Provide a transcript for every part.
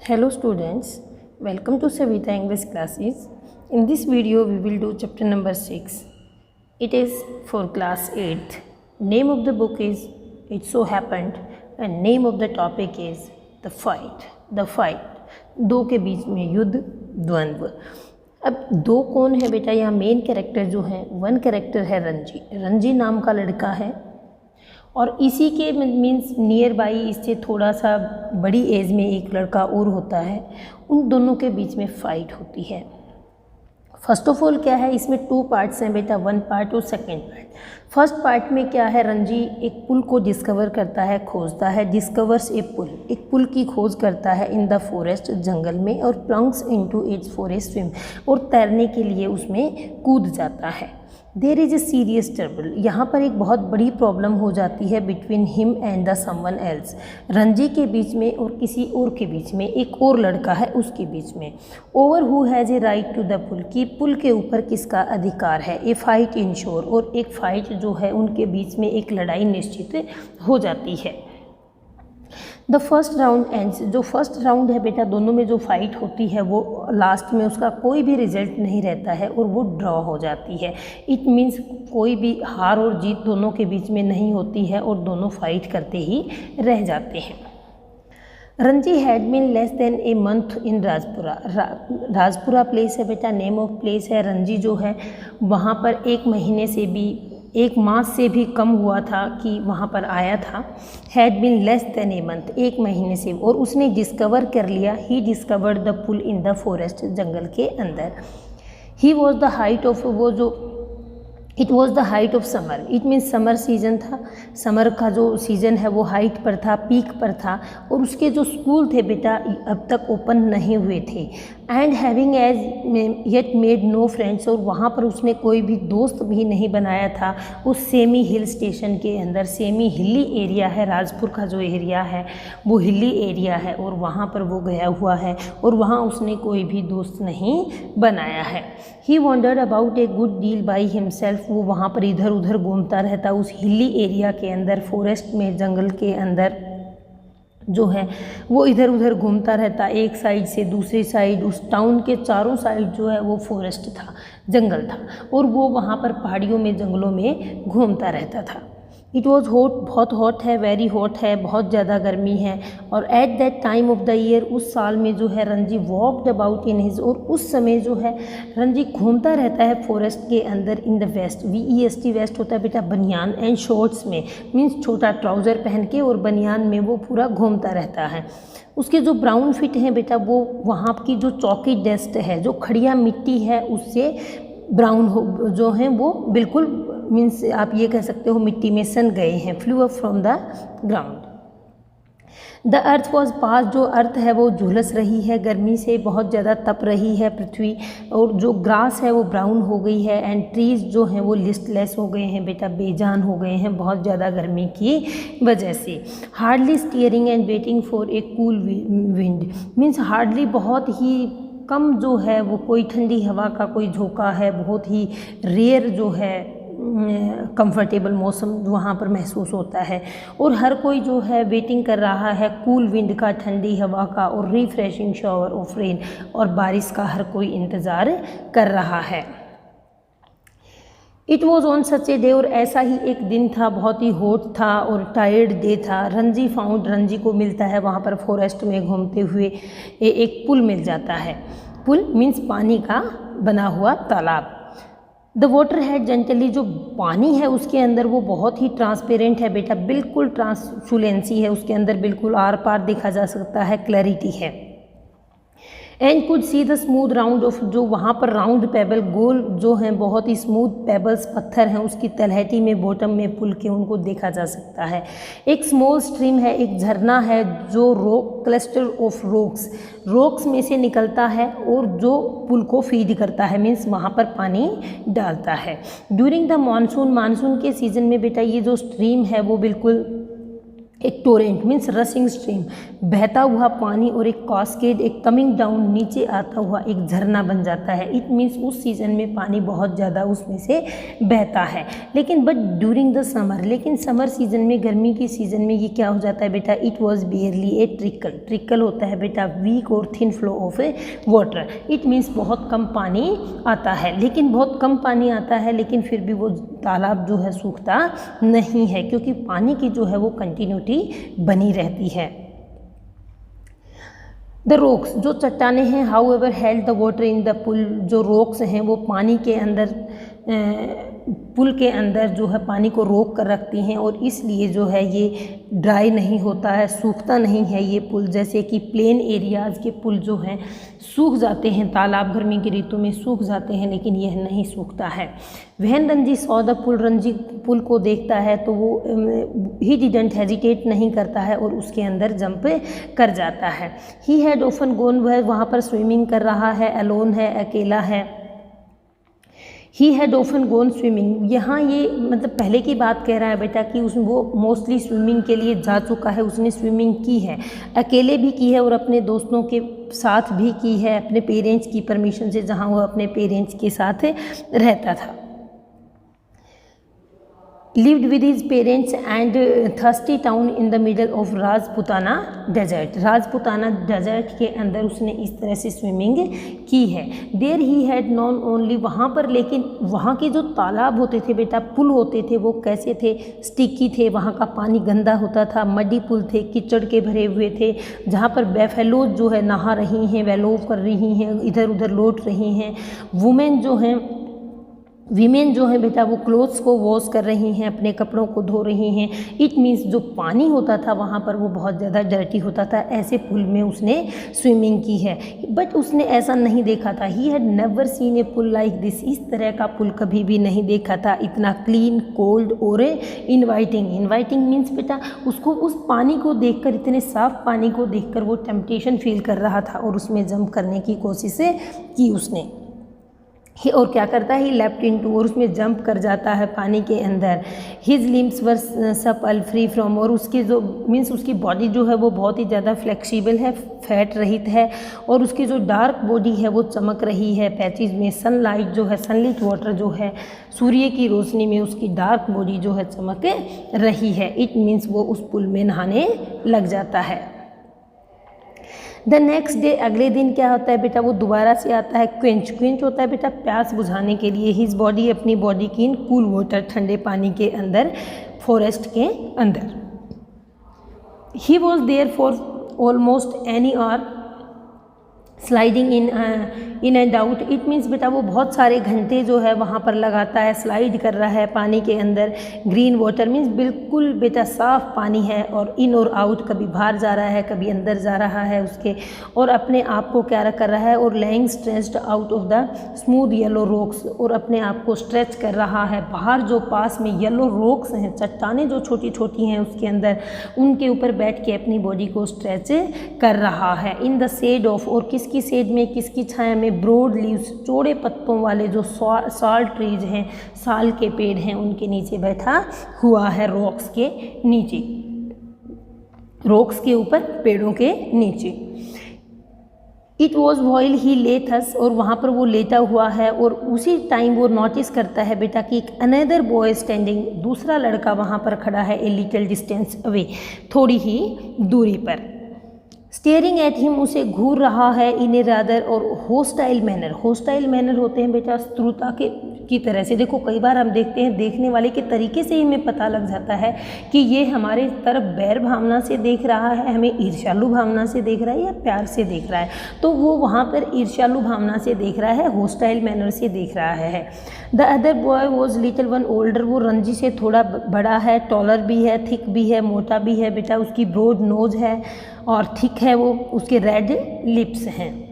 Hello students, welcome to Savita English classes. In this video we will do chapter number 6. It is for class 8th. Name of the book is It So Happened and name of the topic is The Fight. The Fight. दो के बीच में युद्ध, द्वंद्व. अब दो कौन है बेटा? यहाँ मेन कैरेक्टर जो है, वन कैरेक्टर है रंजी. रंजी नाम का लड़का है और इसी के मीन्स नियर बाई इससे थोड़ा सा बड़ी एज में एक लड़का और होता है. उन दोनों के बीच में फ़ाइट होती है. फर्स्ट ऑफ ऑल क्या है, इसमें 2 पार्ट्स हैं बेटा, 1 पार्ट और 2nd पार्ट. फर्स्ट पार्ट में क्या है, रंजी एक पुल को डिस्कवर करता है, खोजता है, डिस्कवर्स ए पुल, एक पुल की खोज करता है इन द फॉरेस्ट, जंगल में, और plunges into its for a swim, और तैरने के लिए उसमें कूद जाता है. There is a serious trouble, यहाँ पर एक बहुत बड़ी प्रॉब्लम हो जाती है between him and the someone else, Ranji के बीच में और किसी और के बीच में, एक और लड़का है उसके बीच में. Over who has a right to the pool, कि पुल के ऊपर किसका अधिकार है. ए फाइट इन शोर, और एक फ़ाइट जो है उनके बीच में एक लड़ाई निश्चित हो जाती है. द फर्स्ट राउंड एंड्स, जो फर्स्ट राउंड है बेटा, दोनों में जो फाइट होती है वो लास्ट में उसका कोई भी रिजल्ट नहीं रहता है और वो ड्रॉ हो जाती है. इट मीन्स कोई भी हार और जीत दोनों के बीच में नहीं होती है और दोनों फाइट करते ही रह जाते हैं. Ranji had been less than a month in Rajpura. Rajpura place है बेटा, नेम ऑफ प्लेस है. रंजी जो है वहाँ पर 1 महीने से भी, 1 मास से भी कम हुआ था कि वहाँ पर आया था. Had been less than a month, 1 महीने से, और उसने डिस्कवर कर लिया. He discovered the pool in the forest, जंगल के अंदर. He was the height of, वो जो it was the height of summer, it means summer season था. समर का जो सीज़न है वो हाइट पर था, पीक पर था, और उसके जो स्कूल थे बेटा अब तक ओपन नहीं हुए थे. And having as yet made no friends, और वहाँ पर उसने कोई भी दोस्त भी नहीं बनाया था उस सेमी हिल स्टेशन के अंदर. सेमी हिली एरिया है, राजपुर का जो एरिया है वो हिली एरिया है, और वहाँ पर वो गया हुआ है और वहाँ उसने कोई भी दोस्त नहीं बनाया है. He wondered about a good deal by himself, वो वहाँ पर इधर उधर घूमता रहता उस हिली एरिया के अंदर, फॉरेस्ट में, जंगल के अंदर जो है वो इधर उधर घूमता रहता, एक साइड से दूसरी साइड. उस टाउन के चारों साइड जो है वो फॉरेस्ट था, जंगल था, और वो वहाँ पर पहाड़ियों में, जंगलों में घूमता रहता था. इट वॉज हॉट, बहुत हॉट है, वेरी हॉट है, बहुत ज़्यादा गर्मी है. और at that time of the year, उस साल में जो है Ranji walked about in his, और उस समय जो है रंजी घूमता रहता है फॉरेस्ट के अंदर in the vest. VEST, vest होता है बेटा बनियान, एंड शॉर्ट्स में मीन्स छोटा ट्राउज़र पहन के, और बनियान में वो पूरा घूमता रहता है. उसके जो ब्राउन फिट हैं बेटा, वो वहाँ की जो चौकी डस्ट है, जो खड़िया मिट्टी है, उससे ब्राउन हो जो हैं वो बिल्कुल मीन्स आप ये कह सकते हो मिट्टी में सन गए हैं. Flu up from the ground. The earth was pass, जो अर्थ है वो झुलस रही है, गर्मी से बहुत ज़्यादा तप रही है पृथ्वी, और जो ग्रास है वो ब्राउन हो गई है. एंड ट्रीज़ जो हैं वो लिस्टलेस हो गए हैं बेटा, बेजान हो गए हैं बहुत ज़्यादा गर्मी की वजह से. Hardly steering and waiting for a cool wind, means hardly बहुत ही कम जो है वो कोई ठंडी हवा का कोई झोंका है, बहुत ही रेयर जो है कंफर्टेबल मौसम वहाँ पर महसूस होता है. और हर कोई जो है वेटिंग कर रहा है कूल विंड का, ठंडी हवा का, और रिफ्रेशिंग शावर ऑफ रेन, और बारिश का हर कोई इंतज़ार कर रहा है. It was on such a day, और ऐसा ही एक दिन था, बहुत ही हॉट था और टायर्ड डे था. रंजी फाउंड, रंजी को मिलता है वहाँ पर फॉरेस्ट में घूमते हुए एक पुल मिल जाता है. पुल मीन्स पानी का बना हुआ तालाब. द वाटर हैड जेंटली, जो पानी है उसके अंदर वो बहुत ही ट्रांसपेरेंट है बेटा, बिल्कुल ट्रांसलुसेंसी है उसके अंदर, बिल्कुल आर पार देखा जा सकता है, क्लैरिटी है. And could see the smooth round of, जो वहाँ पर राउंड पेबल, गोल जो हैं बहुत ही स्मूथ पेबल्स, पत्थर हैं उसकी तलहटी में, बॉटम में पुल के, उनको देखा जा सकता है. एक स्मॉल स्ट्रीम है, एक झरना है जो रॉक, क्लस्टर ऑफ रॉक्स में से निकलता है और जो पुल को फीड करता है, मीन्स वहाँ पर पानी डालता है. ड्यूरिंग द मानसून, मानसून के सीज़न में बेटा ये जो स्ट्रीम है वो बिल्कुल एक टोरेंट मीन्स रसिंग स्ट्रीम, बहता हुआ पानी, और एक कास्केड, एक कमिंग डाउन, नीचे आता हुआ एक झरना बन जाता है। इट मीन्स उस सीज़न में पानी बहुत ज़्यादा उसमें से बहता है। लेकिन बट ड्यूरिंग द समर, लेकिन समर सीज़न में, गर्मी की सीज़न में ये क्या हो जाता है बेटा, it was barely A trickle. Trickle होता है बेटा वीक और thin flow of A water. It means बहुत कम पानी आता है, लेकिन बहुत कम पानी आता है, लेकिन फिर भी वो तालाब जो है सूखता नहीं है, क्योंकि पानी की जो है वो कंटिन्यूटी बनी रहती है। द रॉक्स, जो चट्टाने हैं, however held the water in the pool, जो रॉक्स हैं वो पानी के अंदर, पुल के अंदर जो है पानी को रोक कर रखती हैं, और इसलिए जो है ये ड्राई नहीं होता है, सूखता नहीं है ये पुल। जैसे कि प्लेन एरियाज़ के पुल जो हैं सूख जाते हैं, तालाब गर्मी की ऋतु में सूख जाते हैं, लेकिन यह नहीं सूखता है। वहन रंजी सॉ द पुल, रंजी पुल को देखता है तो वो ही डिडंट हेजिटेट, नहीं करता है और उसके अंदर जंप कर जाता है। ही हैड ऑफन गोन, वह वहाँ पर स्विमिंग कर रहा है, अलोन है, अकेला है। He had often gone swimming, यहाँ ये मतलब पहले की बात कह रहा है बेटा कि वो मोस्टली स्विमिंग के लिए जा चुका है, उसने स्विमिंग की है, अकेले भी की है और अपने दोस्तों के साथ भी की है, अपने पेरेंट्स की परमिशन से, जहाँ वो अपने पेरेंट्स के साथ रहता था। lived with his parents and thirsty town in the middle of Rajputana desert. Rajputana desert के अंदर उसने इस तरह से स्विमिंग की है। There he had known only, वहाँ पर, लेकिन वहाँ के जो तालाब होते थे बेटा, पुल होते थे, वो कैसे थे, स्टिकी थे, वहाँ का पानी गंदा होता था, मडी पुल थे, कीचड़ के भरे हुए थे, जहाँ पर बेफेलोज जो है नहा रही हैं, वेलोव कर रही हैं, इधर उधर लौट रही हैं। वुमेन जो हैं, वीमेन जो है बेटा वो क्लोथ्स को वॉश कर रही हैं, अपने कपड़ों को धो रही हैं। इट मीन्स जो पानी होता था वहाँ पर वो बहुत ज़्यादा डर्टी होता था। ऐसे पुल में उसने स्विमिंग की है, बट उसने ऐसा नहीं देखा था। He had never seen a pool like this, इस तरह का पुल कभी भी नहीं देखा था, इतना क्लीन, कोल्ड और इनवाइटिंग। इनवाइटिंग मीन्स बेटा उसको उस पानी को देखकर, इतने साफ पानी को देखकर वो टेम्पटेशन फील कर रहा था और उसमें जंप करने की कोशिश की उसने। और क्या करता है, ही लेफ्ट इनटू, और उसमें जंप कर जाता है पानी के अंदर। His limbs were supple free from, और उसके जो मीन्स उसकी बॉडी जो है वो बहुत ही ज़्यादा फ्लेक्सिबल है, फैट रहित है, और उसकी जो डार्क बॉडी है वो चमक रही है पैचेज में। सनलाइट जो है, सनलिट वाटर जो है, सूर्य की रोशनी में उसकी डार्क बॉडी जो है चमक रही है। इट मीन्स वो उस पुल में नहाने लग जाता है। द नेक्स्ट डे, अगले दिन क्या होता है बेटा, वो दोबारा से आता है। क्विंच, क्विंच होता है बेटा प्यास बुझाने के लिए। हिज बॉडी, अपनी बॉडी की, इन कूल वाटर, ठंडे पानी के अंदर, फॉरेस्ट के अंदर। He was there for almost any hour, sliding in and out. It means बेटा वो बहुत सारे घंटे जो है वहाँ पर लगाता है, स्लाइड कर रहा है पानी के अंदर। ग्रीन वाटर मीन्स बिल्कुल बेटा साफ पानी है, और इन और आउट, कभी बाहर जा रहा है, कभी अंदर जा रहा है उसके, और अपने आप को क्या कर रहा है, और laying stretched out of the smooth yellow rocks, और अपने आप को स्ट्रेच कर रहा है बाहर, जो पास में येलो रॉक्स हैं, चट्टानें जो छोटी छोटी हैं उसके अंदर, उनके ऊपर बैठ के अपनी बॉडी को स्ट्रेच कर रहा है। इन द शेड ऑफ, और किसकी शेड में, किसकी छाया में, ब्रॉड लीव्स, चौड़े पत्तों वाले जो साल ट्रीज हैं, साल के पेड़ हैं, उनके नीचे बैठा हुआ है, रॉक्स के नीचे, रॉक्स के ऊपर, पेड़ों के नीचे। इट वॉज व्हाइल ही ले थस, और वहाँ पर वो लेटा हुआ है, और उसी टाइम वो नोटिस करता है बेटा कि एक अनदर बॉय स्टैंडिंग, दूसरा लड़का वहाँ पर खड़ा है, ए लिटिल डिस्टेंस अवे, थोड़ी ही दूरी पर। स्टेयरिंग एट हिम, उसे घूर रहा है, इन ए रादर और होस्टाइल मैनर। होस्टाइल मैनर होते हैं बेटा शत्रुता की तरह से। देखो कई बार हम देखते हैं, देखने वाले के तरीके से ही हमें पता लग जाता है कि ये हमारे तरफ बैर भावना से देख रहा है, हमें ईर्ष्यालु भावना से देख रहा है या प्यार से देख रहा है। तो वो वहाँ पर ईर्ष्यालु भावना से देख रहा है, होस्टाइल मैनर से देख रहा है। The other boy was little one older, वो रंजी से थोड़ा बड़ा है, टॉलर भी है, थिक भी है, मोटा भी है बेटा, उसकी ब्रॉड नोज है और थिक है वो, उसके रेड लिप्स हैं।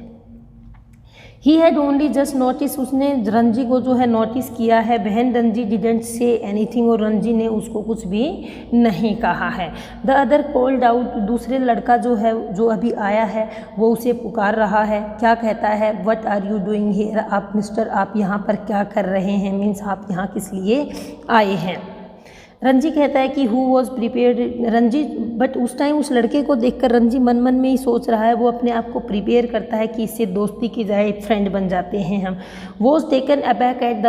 He had only just notice, उसने रंजी को जो है नोटिस किया है। बहन रंजी डिडेंट से एनीथिंग, और रंजी ने उसको कुछ भी नहीं कहा है। द अदर कॉल्ड आउट, दूसरे लड़का जो है, जो अभी आया है, वो उसे पुकार रहा है। क्या कहता है, what are you doing here, आप मिस्टर, आप यहाँ पर क्या कर रहे हैं, मीन्स आप यहाँ किस लिए आए हैं। रंजी कहता है कि who was prepared, Ranji, but उस टाइम उस लड़के को देखकर रंजी मन मन में ही सोच रहा है, वो अपने आप को प्रिपेयर करता है कि इससे दोस्ती की जाए, फ्रेंड बन जाते हैं हम। Was taken aback at the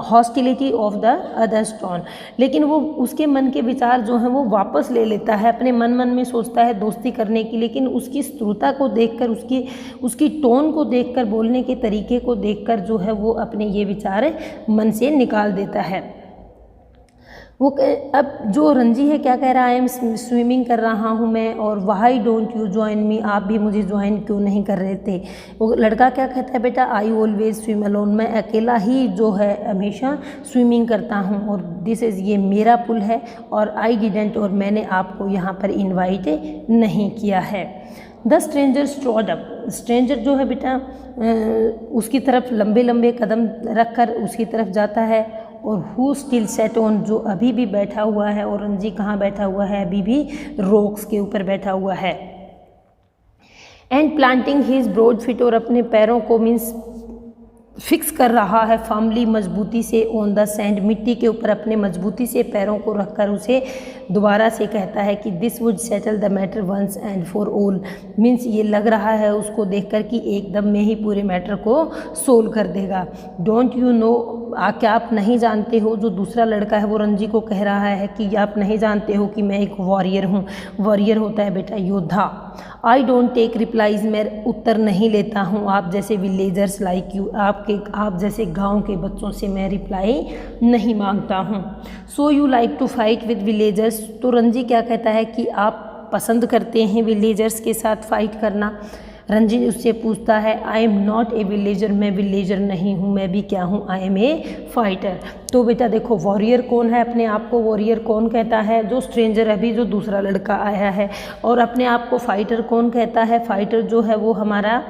hostility of the other stone, लेकिन वो उसके मन के विचार जो हैं वो वापस ले लेता है, अपने मन मन में सोचता है दोस्ती करने की, लेकिन उसकी स्त्रुता को देखकर, उसकी टोन को देखकर, बोलने के तरीके को देखकर जो है वो अपने ये विचार मन से निकाल देता है। वो अब जो रंजी है क्या कह रहा है, आई एम स्विमिंग कर रहा हूँ मैं, और why don't you join me, आप भी मुझे ज्वाइन क्यों नहीं कर रहे थे। वो लड़का क्या कहता है, बेटा आई ऑलवेज स्विम अलोन, मैं अकेला ही जो है हमेशा स्विमिंग करता हूँ, और दिस इज़, ये मेरा पुल है, और आई डिडेंट, और मैंने आपको यहाँ पर इन्वाइट नहीं किया है। द स्ट्रेंजर स्ट्रॉड अप, स्ट्रेंजर जो है बेटा उसकी तरफ लंबे लंबे कदम रखकर उसकी तरफ जाता है, और हु स्टिल सेट ऑन, जो अभी भी बैठा हुआ है, और रंजी कहाँ बैठा हुआ है, अभी भी रॉक्स के ऊपर बैठा हुआ है। And planting his broad feet, और अपने पैरों को मीन्स फिक्स कर रहा है फर्मली, मजबूती से, ऑन द सैंड, मिट्टी के ऊपर अपने मजबूती से पैरों को रखकर उसे दोबारा से कहता है कि this would settle the matter once and for all, means ये लग रहा है उसको देखकर कि एकदम में ही पूरे मैटर को सोल्व कर देगा। डोंट यू नो, क्या आप नहीं जानते हो, जो दूसरा लड़का है वो रंजी को कह रहा है कि आप नहीं जानते हो कि मैं एक वॉरियर हूँ। वॉरियर होता है बेटा योद्धा। आई डोंट टेक रिप्लाईज, मैं उत्तर नहीं लेता हूँ आप जैसे विलेजर्स लाइक यू, आप जैसे गांव के बच्चों से मैं रिप्लाई नहीं मांगता हूँ। So you like to fight with villagers, तो रंजी क्या कहता है कि आप पसंद करते हैं विलेजर्स के साथ फाइट करना। रंजी उससे पूछता है I am not a villager, मैं विलेजर नहीं हूँ, मैं भी क्या हूँ, आई एम ए फाइटर। तो बेटा देखो वॉरियर कौन है, अपने आप को वॉरियर कौन कहता है, जो स्ट्रेंजर अभी जो दूसरा लड़का आया है, और अपने आप को फाइटर कौन कहता है, फाइटर जो है वो हमारा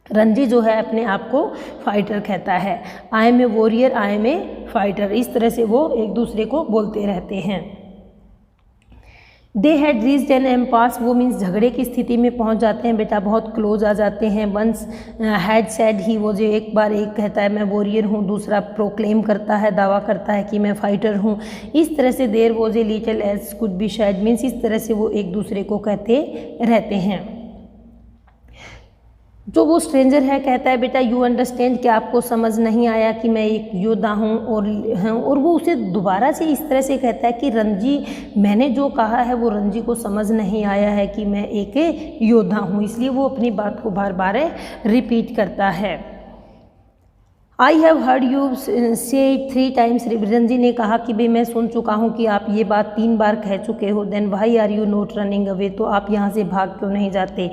रंजी जो है अपने आप को फाइटर कहता है। I am a warrior, I am a fighter, इस तरह से वो एक दूसरे को बोलते रहते हैं। They had reached N impasse, वो मीन्स झगड़े की स्थिति में पहुंच जाते हैं बेटा, बहुत क्लोज आ जाते हैं। वंस हैड सैड ही, वो जो एक बार एक कहता है मैं वॉरियर हूँ, दूसरा प्रोक्लेम करता है, दावा करता है कि मैं फाइटर हूँ। इस तरह से there was a little as could be shed, means इस तरह से वो एक दूसरे को कहते रहते हैं। जो वो स्ट्रेंजर है कहता है बेटा यू अंडरस्टैंड, कि आपको समझ नहीं आया कि मैं एक योद्धा हूँ, और वो उसे दोबारा से इस तरह से कहता है कि रंजी, मैंने जो कहा है वो रंजी को समझ नहीं आया है कि मैं एक योद्धा हूँ, इसलिए वो अपनी बात को बार बार रिपीट करता है। आई हैव हर्ड यू से 3 टाइम्स, रंजी ने कहा कि भाई मैं सुन चुका हूँ कि आप ये बात 3 बार कह चुके हो। Then why are you not running away, तो आप यहाँ से भाग क्यों नहीं जाते।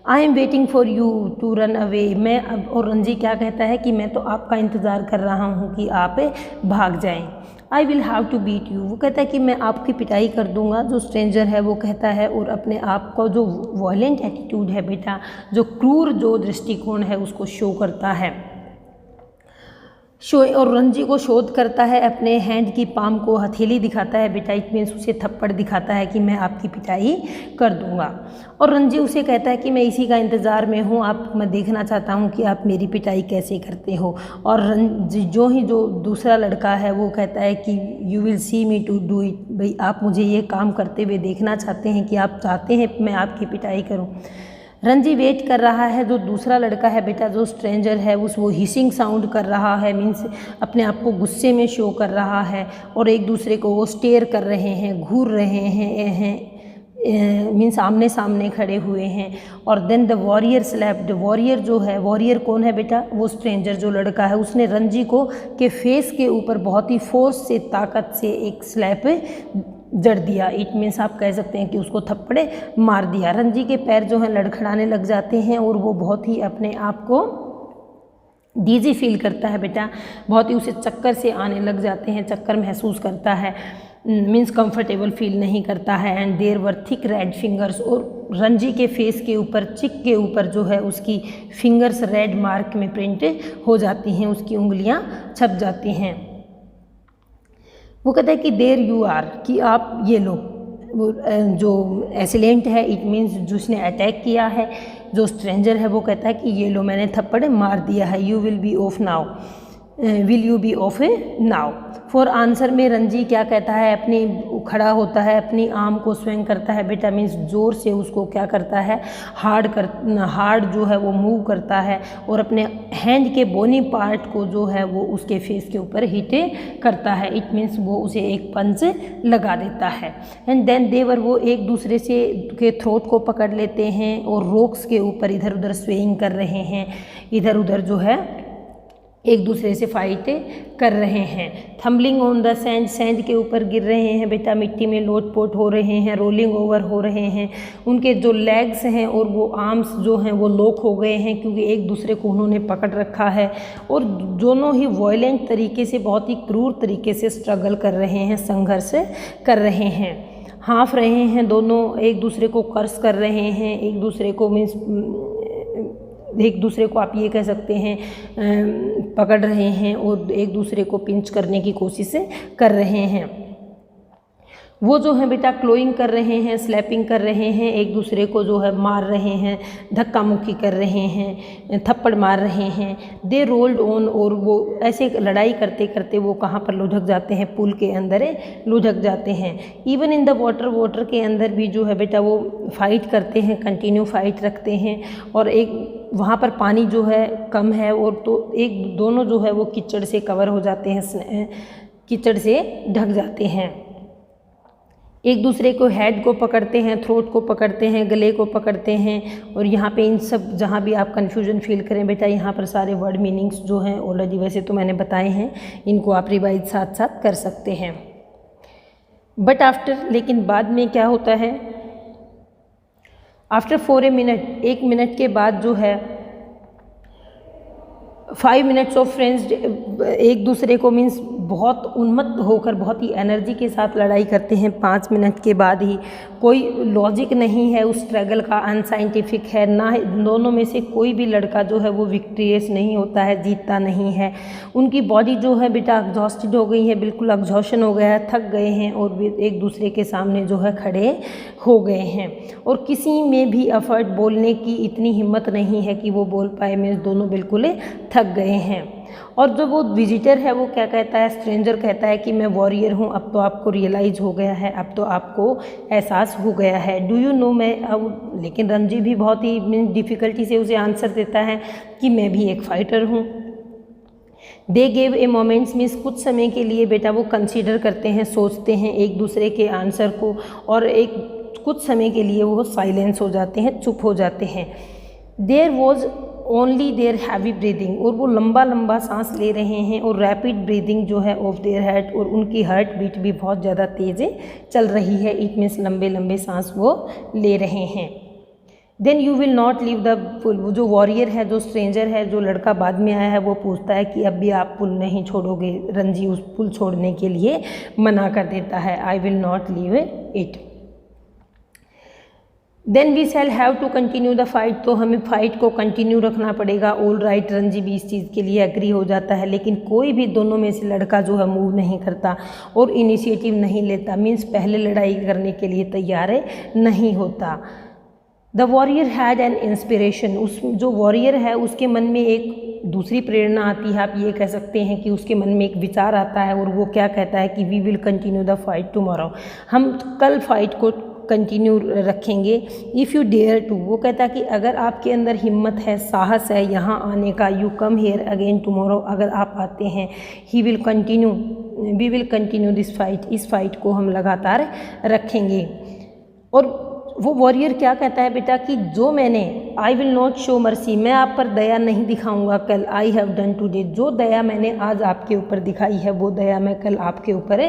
I am waiting for you to run away, मैं अब, और रंजी क्या कहता है कि मैं तो आपका इंतज़ार कर रहा हूँ कि आप भाग जाएं। I will have to beat you, वो कहता है कि मैं आपकी पिटाई कर दूंगा, जो स्ट्रेंजर है वो कहता है, और अपने आप को जो वॉयलेंट एटीट्यूड है बेटा, जो क्रूर जो दृष्टिकोण है उसको शो करता है, और रंजी को शोध करता है, अपने हैंड की पाम को हथेली दिखाता है बेटा, इट मीन्स उसे थप्पड़ दिखाता है कि मैं आपकी पिटाई कर दूंगा। और रंजी उसे कहता है कि मैं इसी का इंतज़ार में हूँ, मैं देखना चाहता हूँ कि आप मेरी पिटाई कैसे करते हो। और रंजी जो दूसरा लड़का है वो कहता है कि you will see me to do it, भाई आप मुझे ये काम करते हुए देखना चाहते हैं, कि आप चाहते हैं मैं आपकी पिटाई करूँ। रंजी वेट कर रहा है, जो दूसरा लड़का है बेटा, जो स्ट्रेंजर है वो हिसिंग साउंड कर रहा है, मीन्स अपने आप को गुस्से में शो कर रहा है, और एक दूसरे को वो स्टेयर कर रहे हैं, घूर रहे हैं मीन्स आमने सामने खड़े हुए हैं। और then the warrior slapped, warrior जो है, वॉरियर कौन है बेटा, वो स्ट्रेंजर जो लड़का है, उसने रंजी को के फेस के ऊपर बहुत ही फोर्स से, ताकत से एक स्लैप जड़ दिया। इट मीन्स आप कह सकते हैं कि उसको थप्पड़े मार दिया। रंजी के पैर जो हैं लड़खड़ाने लग जाते हैं, और वो बहुत ही अपने आप को डीजी फील करता है बेटा, बहुत ही उसे चक्कर से आने लग जाते हैं, चक्कर महसूस करता है, मीन्स कंफर्टेबल फील नहीं करता है। And there were thick red fingers, और रंजी के फेस के ऊपर, चिक के ऊपर जो है उसकी फिंगर्स रेड मार्क में प्रिंट हो जाती हैं, उसकी उंगलियां छप जाती हैं। वो कहता है कि देयर यू आर, कि आप ये लो, वो जो एसिलेंट है, इट मीन्स जिसने अटैक किया है, जो स्ट्रेंजर है वो कहता है कि ये लो मैंने थप्पड़ मार दिया है, you will be off now. Will you be off now. For answer में रंजी क्या कहता है, अपनी खड़ा होता है, अपनी आर्म को स्विंग करता है बेटा, मीन्स ज़ोर से उसको क्या करता है, हार्ड जो है वो मूव करता है और अपने हैंड के बोनी पार्ट को जो है वो उसके फेस के ऊपर हिट करता है। इट मीन्स वो उसे एक पंच लगा देता है। एंड देन देवर वो एक दूसरे से के थ्रोट को पकड़ लेते हैं और रोक्स के ऊपर इधर उधर स्वेइंग कर रहे हैं, इधर उधर जो है एक दूसरे से फाइट कर रहे हैं। थम्बलिंग ऑन द सैंड, सैंड के ऊपर गिर रहे हैं बेटा, मिट्टी में लोटपोट हो रहे हैं, रोलिंग ओवर हो रहे हैं। उनके जो लेग्स हैं और वो आर्म्स जो हैं वो लॉक हो गए हैं क्योंकि एक दूसरे को उन्होंने पकड़ रखा है और दोनों ही वॉयलेंट तरीके से, बहुत ही क्रूर तरीके से स्ट्रगल कर रहे हैं, संघर्ष कर रहे हैं, हाँफ रहे हैं दोनों, एक दूसरे को कर्स कर रहे हैं, एक दूसरे को एक दूसरे को आप ये कह सकते हैं पकड़ रहे हैं और एक दूसरे को पिंच करने की कोशिश कर रहे हैं। वो जो है बेटा क्लोइंग कर रहे हैं, स्लैपिंग कर रहे हैं, एक दूसरे को जो है मार रहे हैं, धक्का मुक्की कर रहे हैं, थप्पड़ मार रहे हैं। दे रोल्ड ऑन, और वो ऐसे लड़ाई करते करते वो कहाँ पर लुढ़क जाते हैं, पुल के अंदर लुढ़क जाते हैं। Even in the water, water के अंदर भी जो है बेटा वो फाइट करते हैं, कंटिन्यू फाइट रखते हैं और एक वहाँ पर पानी जो है कम है और तो एक दोनों जो है वो कीचड़ से कवर हो जाते हैं, कीचड़ से ढक जाते हैं। एक दूसरे को हेड को पकड़ते हैं, थ्रोट को पकड़ते हैं, गले को पकड़ते हैं। और यहाँ पे इन सब जहाँ भी आप कन्फ्यूजन फील करें बेटा, यहाँ पर सारे वर्ड मीनिंग्स जो हैं ऑलरेडी वैसे तो मैंने बताए हैं, इनको आप रिवाइज साथ साथ कर सकते हैं। बट आफ्टर, लेकिन बाद में क्या होता है, आफ्टर 4 मिनट, 1 मिनट के बाद जो है 5 मिनट्स ऑफ फ्रेंड्स, एक दूसरे को मीन्स बहुत उन्मत्त होकर बहुत ही एनर्जी के साथ लड़ाई करते हैं 5 मिनट के बाद ही। कोई लॉजिक नहीं है उस स्ट्रगल का, अनसाइंटिफिक है ना, दोनों में से कोई भी लड़का जो है वो विक्ट्रियस नहीं होता है, जीतता नहीं है। उनकी बॉडी जो है बेटा एग्जॉस्टेड हो गई है, बिल्कुल एग्जॉशन हो गया है, थक गए हैं और एक दूसरे के सामने जो है खड़े हो गए हैं और किसी में भी एफर्ट बोलने की इतनी हिम्मत नहीं है कि वो बोल पाए, मीन्स दोनों बिल्कुल थक गए हैं। और जो वो विजिटर है वो क्या कहता है, स्ट्रेंजर कहता है कि मैं वॉरियर हूँ, अब तो आपको रियलाइज़ हो गया है, अब तो आपको एहसास हो गया है। डू यू नो, मैं अब, लेकिन रंजी भी बहुत ही डिफ़िकल्टी से उसे आंसर देता है कि मैं भी एक फ़ाइटर हूँ। They gave a moment's, means कुछ समय के लिए बेटा वो कंसीडर करते हैं, सोचते हैं एक दूसरे के आंसर को और एक कुछ समय के लिए वो साइलेंस हो जाते हैं, चुप हो जाते हैं। There was only their heavy breathing, और वो लंबा लंबा सांस ले रहे हैं और रैपिड ब्रीदिंग जो है ऑफ देयर हार्ट, और उनकी हार्ट बीट भी बहुत ज़्यादा तेज़ चल रही है। इट मीन्स लंबे लंबे सांस वो ले रहे हैं। Then you will not leave the pool, वो जो वॉरियर है, जो स्ट्रेंजर है, जो लड़का बाद में आया है, वो पूछता है कि अब भी आप पुल नहीं छोड़ोगे। रंजी उस पुल छोड़ने के लिए मना कर देता है, I will not leave it. Then we shall have to continue the fight, तो हमें फाइट को कंटिन्यू रखना पड़ेगा। ऑल राइट, रंजी भी इस चीज़ के लिए एग्री हो जाता है, लेकिन कोई भी दोनों में से लड़का जो है मूव नहीं करता और इनिशिएटिव नहीं लेता, मीन्स पहले लड़ाई करने के लिए तैयार नहीं होता। The warrior had an inspiration, उस जो वॉरियर है उसके मन में एक दूसरी प्रेरणा आती है, आप ये कह सकते हैं कि उसके मन में एक विचार आता है और वो क्या कहता है कि we will continue the fight tomorrow, हम कल फाइट को कंटिन्यू रखेंगे। इफ़ यू डेयर टू, वो कहता है कि अगर आपके अंदर हिम्मत है, साहस है यहाँ आने का, you come here again tomorrow, अगर आप आते हैं, he will continue, we will continue this fight, इस फाइट को हम लगातार रखेंगे। और वो वॉरियर क्या कहता है बेटा कि जो मैंने, आई विल नॉट शो मर्सी, मैं आप पर दया नहीं दिखाऊंगा कल, आई हैव डन टुडे, जो दया मैंने आज आपके ऊपर दिखाई है वो दया मैं कल आपके ऊपर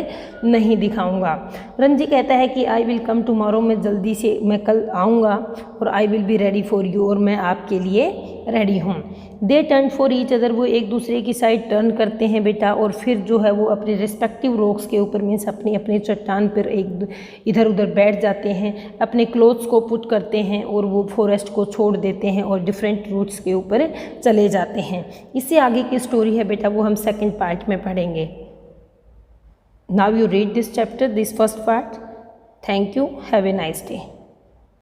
नहीं दिखाऊंगा। रंजी कहता है कि आई विल कम टुमारो, मैं जल्दी से, मैं कल आऊँगा और I will be ready for you, और मैं आपके लिए रेडी हूँ। They turn for each other, वो एक दूसरे की साइड टर्न करते हैं बेटा और फिर जो है वो अपने रिस्पेक्टिव रॉक्स के ऊपर, मीन्स अपनी अपनी चट्टान पर एक इधर उधर बैठ जाते हैं, अपने क्लोथ्स को पुट करते हैं और वो फॉरेस्ट को छोड़ देते हैं और डिफरेंट रूट्स के ऊपर चले जाते हैं। इससे आगे की स्टोरी है बेटा वो हम सेकंड पार्ट में पढ़ेंगे। Now you read this chapter, this first part. Thank you, have a nice day.